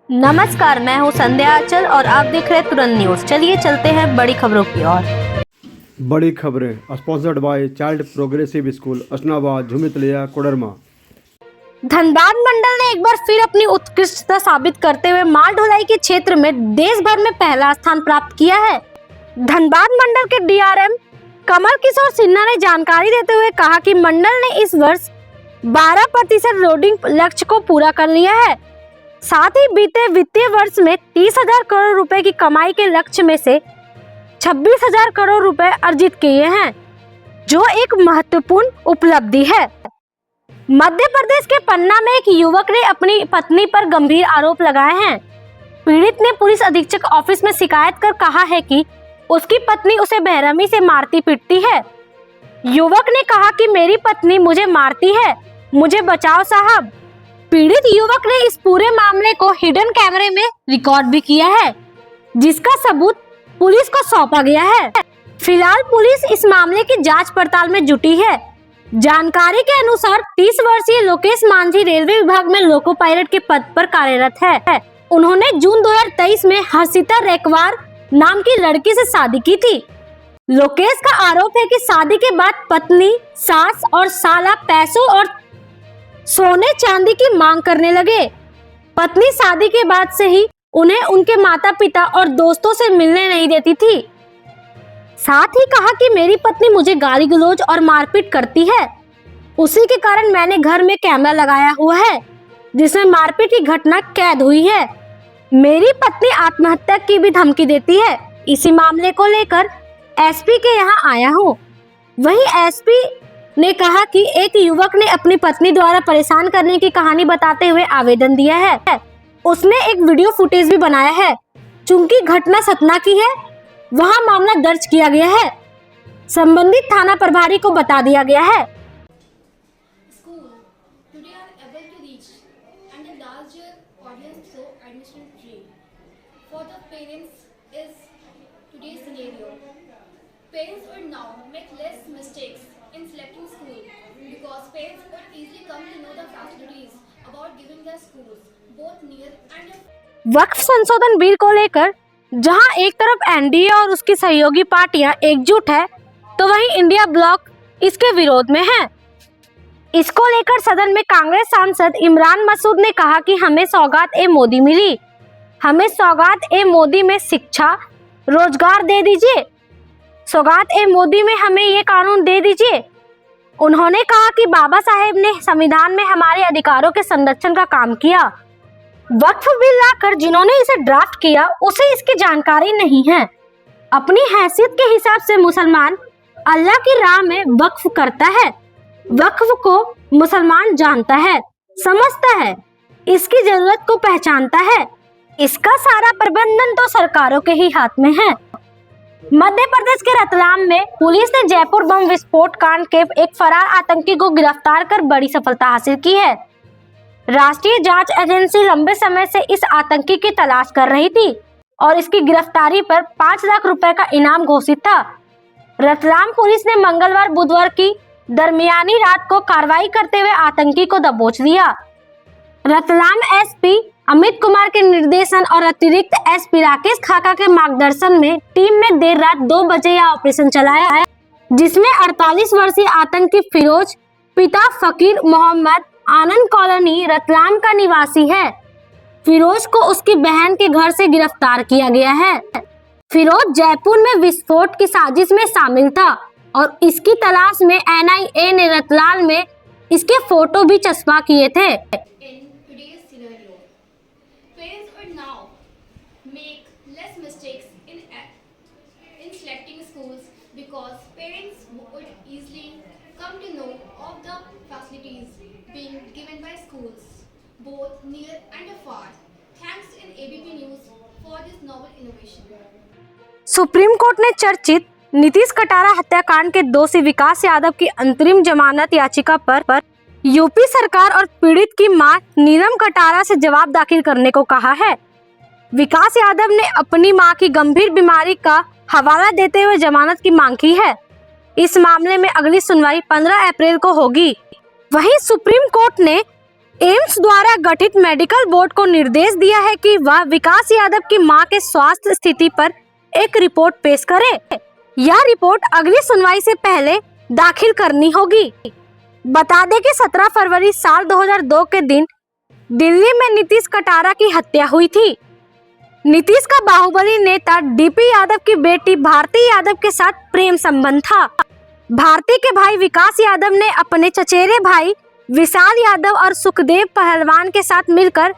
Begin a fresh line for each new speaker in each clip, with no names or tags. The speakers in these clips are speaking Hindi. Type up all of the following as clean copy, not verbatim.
नमस्कार, मैं हूं संध्या आंचल और आप देख रहे हैं तुरंत न्यूज। चलिए चलते हैं बड़ी खबरों की ओर।
बड़ी खबरें sponsored by Child Progressive School Asanabad Jhumitaliya Koderma.
Dhanbad Mandal ने एक बार फिर अपनी उत्कृष्टता साबित करते हुए माल ढुलाई के क्षेत्र में देश भर में पहला स्थान प्राप्त किया है। धनबाद मंडल के डीआरएम कमल किशोर सिन्हा ने जानकारी देते हुए कहा कि मंडल ने इस वर्ष 12% लोडिंग लक्ष्य को पूरा कर लिया है। साथ ही बीते वित्तीय वर्ष में 30,000 करोड़ रुपए की कमाई के लक्ष्य में से 26,000 करोड़ रुपए अर्जित किए हैं, जो एक महत्वपूर्ण उपलब्धि है। मध्य प्रदेश के पन्ना में एक युवक ने अपनी पत्नी पर गंभीर आरोप लगाए हैं। पीड़ित ने पुलिस अधीक्षक ऑफिस में शिकायत कर कहा है कि उसकी पत्नी उसे बेरहमी से मारती पीटती है। युवक ने कहा कि मेरी पत्नी मुझे मारती है, मुझे बचाओ साहब। पीड़ित युवक ने इस पूरे मामले को हिडन कैमरे में रिकॉर्ड भी किया है, जिसका सबूत पुलिस को सौंपा गया है। फिलहाल पुलिस इस मामले की जांच पड़ताल में जुटी है। जानकारी के अनुसार 30 वर्षीय लोकेश मांझी रेलवे विभाग में लोको पायलट के पद पर कार्यरत है। उन्होंने जून 2023 में हर्षिता रेकवार नाम की लड़की से शादी की थी। लोकेश का आरोप है कि शादी के बाद पत्नी, सास और साला पैसों और सोने चांदी की मांग करने लगे। पत्नी शादी के बाद से ही उन्हें उनके माता पिता और दोस्तों से मिलने नहीं देती थी। साथ ही कहा कि मेरी पत्नी मुझे गाली गलौज और मारपीट करती है। उसी के कारण मैंने घर में कैमरा लगाया हुआ है, जिसमें मारपीट की घटना कैद हुई है। मेरी पत्नी आत्महत्या की भी धमकी देती है। इसी मामले को लेकर एसपी के यहाँ आया हूँ। वहीं एसपी ने कहा कि एक युवक ने अपनी पत्नी द्वारा परेशान करने की कहानी बताते हुए आवेदन दिया है। उसने एक वीडियो फुटेज भी बनाया है। चूंकि घटना सतना की है, वहां मामला दर्ज किया गया है। संबंधित थाना प्रभारी को बता दिया गया है।
School today are able to reach and a larger audience through admission free. For the parents is today's scenario. Parents would now make less mistakes in selecting school because parents would easily come to know the facilities about giving their schools both near and
वक्फ संशोधन बिल को लेकर जहां एक तरफ एनडीए और उसकी सहयोगी पार्टियां एकजुट है, तो वहीं इंडिया ब्लॉक इसके विरोध में है। इसको लेकर सदन में कांग्रेस सांसद इमरान मसूद ने कहा कि हमें सौगात ए मोदी मिली, हमें सौगात ए मोदी में शिक्षा, रोजगार दे दीजिए, सौगात ए मोदी में हमें ये कानून दे दीजिए। उन्होंने कहा कि बाबा साहेब ने संविधान में हमारे अधिकारों के संरक्षण का काम किया। वक्फ बिल लाकर जिन्होंने इसे ड्राफ्ट किया, उसे इसकी जानकारी नहीं है। अपनी हैसियत के हिसाब से मुसलमान अल्लाह की राह में वक्फ करता है। वक्फ को मुसलमान जानता है, समझता है, इसकी जरूरत को पहचानता है। इसका सारा प्रबंधन तो सरकारों के ही हाथ में है। मध्य प्रदेश के रतलाम में पुलिस ने जयपुर बम विस्फोट कांड के एक फरार आतंकी को गिरफ्तार कर बड़ी सफलता हासिल की है। राष्ट्रीय जांच एजेंसी लंबे समय से इस आतंकी की तलाश कर रही थी और इसकी गिरफ्तारी पर 5 लाख रुपए का इनाम घोषित था। रतलाम पुलिस ने मंगलवार बुधवार की दरमियानी रात को कार्रवाई करते हुए आतंकी को दबोच लिया। रतलाम एसपी अमित कुमार के निर्देशन और अतिरिक्त एसपी राकेश खाका के मार्गदर्शन में टीम ने देर रात 2 बजे यह ऑपरेशन चलाया है, जिसमें 48 वर्षीय आतंकी फिरोज, पिता फकीर मोहम्मद, आनंद कॉलोनी रतलाम का निवासी है। फिरोज को उसकी बहन के घर से गिरफ्तार किया गया है। फिरोज जयपुर में विस्फोट की साजिश में शामिल था और इसकी तलाश में एनआईए ने रतलाम में इसके फोटो भी चस्पा किए थे।
in today's scenario. Parents would now make less mistakes in selecting schools because parents would easily come to know of the facilities being given by schools, both near and afar. Thanks in ABP News for this novel innovation.
Supreme court ने चर्चित नीतीश कटारा हत्याकांड के दोषी विकास यादव की अंतरिम जमानत याचिका पर यूपी सरकार और पीड़ित की मां नीलम कटारा से जवाब दाखिल करने को कहा है। विकास यादव ने अपनी मां की गंभीर बीमारी का हवाला देते हुए जमानत की मांग की है। इस मामले में अगली सुनवाई 15 अप्रैल को होगी। वहीं सुप्रीम कोर्ट ने एम्स द्वारा गठित मेडिकल बोर्ड को निर्देश दिया है कि वह विकास यादव की मां के स्वास्थ्य स्थिति पर एक रिपोर्ट पेश करे। यह रिपोर्ट अगली सुनवाई से पहले दाखिल करनी होगी। बता दें कि 17 फरवरी साल 2002 के दिन दिल्ली में नीतीश कटारा की हत्या हुई थी। नीतीश का बाहुबली नेता डीपी यादव की बेटी भारती यादव के साथ प्रेम संबंध था। भारती के भाई विकास यादव ने अपने चचेरे भाई विशाल यादव और सुखदेव पहलवान के साथ मिलकर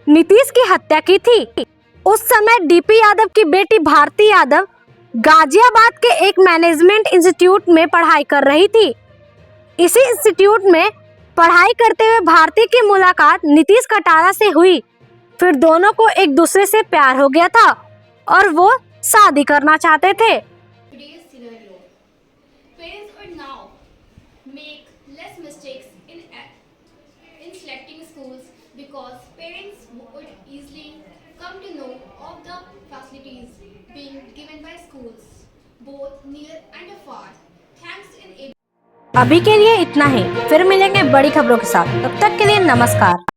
नीतीश की हत्या की थी। उस समय डीपी यादव की बेटी भारती यादव गाजियाबाद के एक मैनेजमेंट इंस्टीट्यूट में पढ़ाई कर रही थी। इसी इंस्टीट्यूट में पढ़ाई करते हुए भारती की मुलाकात नीतीश कटारा से हुई। फिर दोनों को एक दूसरे से प्यार हो गया था और वो शादी करना चाहते थे।
Today's scenario. Parents would now make less mistakes in selecting schools because parents would easily come to know of the facilities being given by schools, both near and afar. Thanks in
अभी के लिए इतना ही, फिर मिलेंगे बड़ी खबरों के साथ। तब तक के लिए नमस्कार।